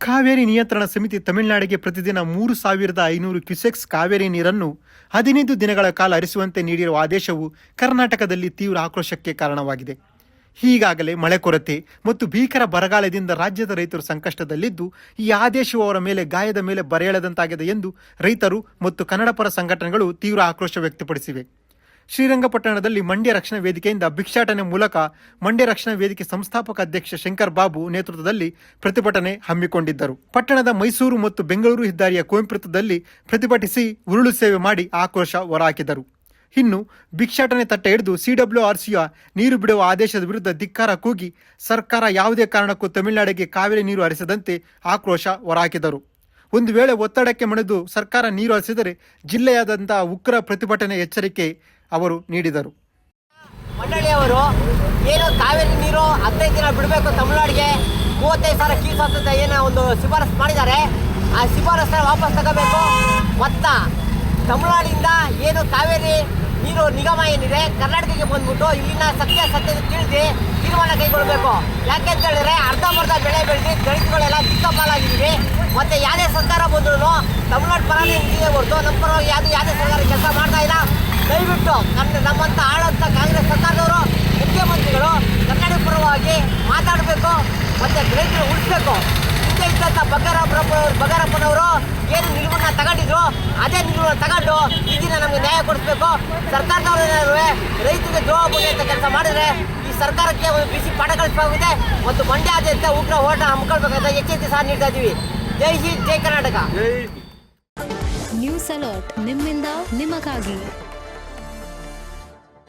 ಕಾವೇರಿ ನಿಯಂತ್ರಣ ಸಮಿತಿ ತಮಿಳುನಾಡಿಗೆ ಪ್ರತಿದಿನ 3,500 ಕ್ಯೂಸೆಕ್ಸ್ ಕಾವೇರಿ ನೀರನ್ನು 15 ದಿನಗಳ ಕಾಲ ಹರಿಸುವಂತೆ ನೀಡಿರುವ ಆದೇಶವು ಕರ್ನಾಟಕದಲ್ಲಿ ತೀವ್ರ ಆಕ್ರೋಶಕ್ಕೆ ಕಾರಣವಾಗಿದೆ. ಈಗಾಗಲೇ ಮಳೆ ಕೊರತೆ ಮತ್ತು ಭೀಕರ ಬರಗಾಲದಿಂದ ರಾಜ್ಯದ ರೈತರು ಸಂಕಷ್ಟದಲ್ಲಿದ್ದು, ಈ ಆದೇಶವು ಅವರ ಮೇಲೆ ಗಾಯದ ಮೇಲೆ ಬರೆಯೆಳೆದಂತಾಗಿದೆ ಎಂದು ರೈತರು ಮತ್ತು ಕನ್ನಡಪರ ಸಂಘಟನೆಗಳು ತೀವ್ರ ಆಕ್ರೋಶ ವ್ಯಕ್ತಪಡಿಸಿವೆ. ಶ್ರೀರಂಗಪಟ್ಟಣದಲ್ಲಿ ಮಂಡ್ಯ ರಕ್ಷಣಾ ವೇದಿಕೆಯಿಂದ ಭಿಕ್ಷಾಟನೆ ಮೂಲಕ ಮಂಡ್ಯ ರಕ್ಷಣಾ ವೇದಿಕೆ ಸಂಸ್ಥಾಪಕ ಅಧ್ಯಕ್ಷ ಶಂಕರ್ ಬಾಬು ನೇತೃತ್ವದಲ್ಲಿ ಪ್ರತಿಭಟನೆ ಹಮ್ಮಿಕೊಂಡಿದ್ದರು. ಪಟ್ಟಣದ ಮೈಸೂರು ಮತ್ತು ಬೆಂಗಳೂರು ಹೆದ್ದಾರಿಯ ಕುವೆಂಪು ವೃತ್ತದಲ್ಲಿ ಪ್ರತಿಭಟಿಸಿ ಉರುಳು ಸೇವೆ ಮಾಡಿ ಆಕ್ರೋಶ ಹೊರಹಾಕಿದರು. ಇನ್ನು ಭಿಕ್ಷಾಟನೆ ತಟ್ಟೆ ಹಿಡಿದು CWRCಯ ನೀರು ಬಿಡುವ ಆದೇಶದ ವಿರುದ್ಧ ಧಿಕ್ಕಾರ ಕೂಗಿ ಸರ್ಕಾರ ಯಾವುದೇ ಕಾರಣಕ್ಕೂ ತಮಿಳುನಾಡಿಗೆ ಕಾವೇರಿ ನೀರು ಹರಿಸದಂತೆ ಆಕ್ರೋಶ ಹೊರಹಾಕಿದರು. ಒಂದು ವೇಳೆ ಒತ್ತಡಕ್ಕೆ ಮಣಿದು ಸರ್ಕಾರ ನೀರು ಹರಿಸಿದರೆ ಜಿಲ್ಲೆಯಾದ್ಯಂತ ಉಗ್ರ ಪ್ರತಿಭಟನೆ ಎಚ್ಚರಿಕೆ ಅವರು ನೀಡಿದರು. ಮಂಡಳಿಯವರು ಏನು ಕಾವೇರಿ ನೀರು 15 ದಿನ ಬಿಡಬೇಕು ತಮಿಳುನಾಡಿಗೆ 35,000 ಕ್ಯೂಸೆಕ್ ಅಂತ ಏನೋ ಒಂದು ಶಿಫಾರಸು ಮಾಡಿದ್ದಾರೆ. ಆ ಶಿಫಾರಸನ್ನ ವಾಪಸ್ ತಗೋಬೇಕು. ಮತ್ತು ತಮಿಳುನಾಡಿಂದ ಏನು ಕಾವೇರಿ ನೀರು ನಿಗಮ ಏನಿದೆ ಕರ್ನಾಟಕಕ್ಕೆ ಬಂದ್ಬಿಟ್ಟು ಇಲ್ಲಿನ ಸತ್ಯತೆ ತಿಳಿದು ತೀರ್ಮಾನ ಕೈಗೊಳ್ಳಬೇಕು. ಯಾಕೆಂತ ಹೇಳಿದ್ರೆ ಅರ್ಧಂಬರ್ಧ ಬೆಳೆ ಬೆಳೆದು ದಲಿತಗಳೆಲ್ಲ ದಿಕ್ಕಪಾಲಾಗಿದ್ದೀವಿ. ಮತ್ತು ಯಾವುದೇ ಸರ್ಕಾರ ಬಂದರೂ ತಮಿಳುನಾಡು ಪರವಾಗಿ ನಿಂತಿದೆ ಹೊರತು ನಮ್ಮ ಪರವಾಗಿ ಯಾವುದೇ ಸರ್ಕಾರ ಕೆಲಸ ಮಾಡ್ತಾ ಇಲ್ಲ. ದಯವಿಟ್ಟು ನಮ್ಮಂತ ಆಳಂತ ಕಾಂಗ್ರೆಸ್ ಸರ್ಕಾರದವರು ಮುಖ್ಯಮಂತ್ರಿಗಳು ಕರ್ನಾಟಕ ಪರವಾಗಿ ಮಾತಾಡಬೇಕು ಮತ್ತು ರೈತರು ಉಳಿಸಬೇಕು. ಹಿಂದೆ ಇದ್ದಂಥ ಬಗಾರಪ್ಪನವರು ಏನು ನಿಲುವನ್ನು ತಗೊಂಡಿದ್ರು ಅದೇ ನಿಲುವನ್ನು ತಗೊಂಡು ಈ ದಿನ ನಮಗೆ ನ್ಯಾಯ ಕೊಡಿಸ್ಬೇಕು. ಸರ್ಕಾರದವರು ಏನಾದ್ರು ರೈತರಿಗೆ ದ್ರೋಹ ಬಗೆಯುವಂಥ ಕೆಲಸ ಮಾಡಿದರೆ ಈ ಸರ್ಕಾರಕ್ಕೆ ಒಂದು ಬಿಸಿ ಪಾಠ ಕಲಿಸಬೇಕಾಗಿದೆ ಮತ್ತು ಮಂಡ್ಯಾದ್ಯಂತ ಉಗ್ರ ಹೋರಾಟ ಹಮ್ಮಿಕೊಳ್ಬೇಕಂತ ಎಚ್ಚರಿಕೆ ಸಹ ನೀಡ್ತಾ ಇದ್ದೀವಿ. ಜೈ ಹಿಂದ್, ಜೈ ಕರ್ನಾಟಕ. ನ್ಯೂಸ್ ಅಲರ್ಟ್ ನಿಮ್ಮಿಂದ ನಿಮಗಾಗಿ.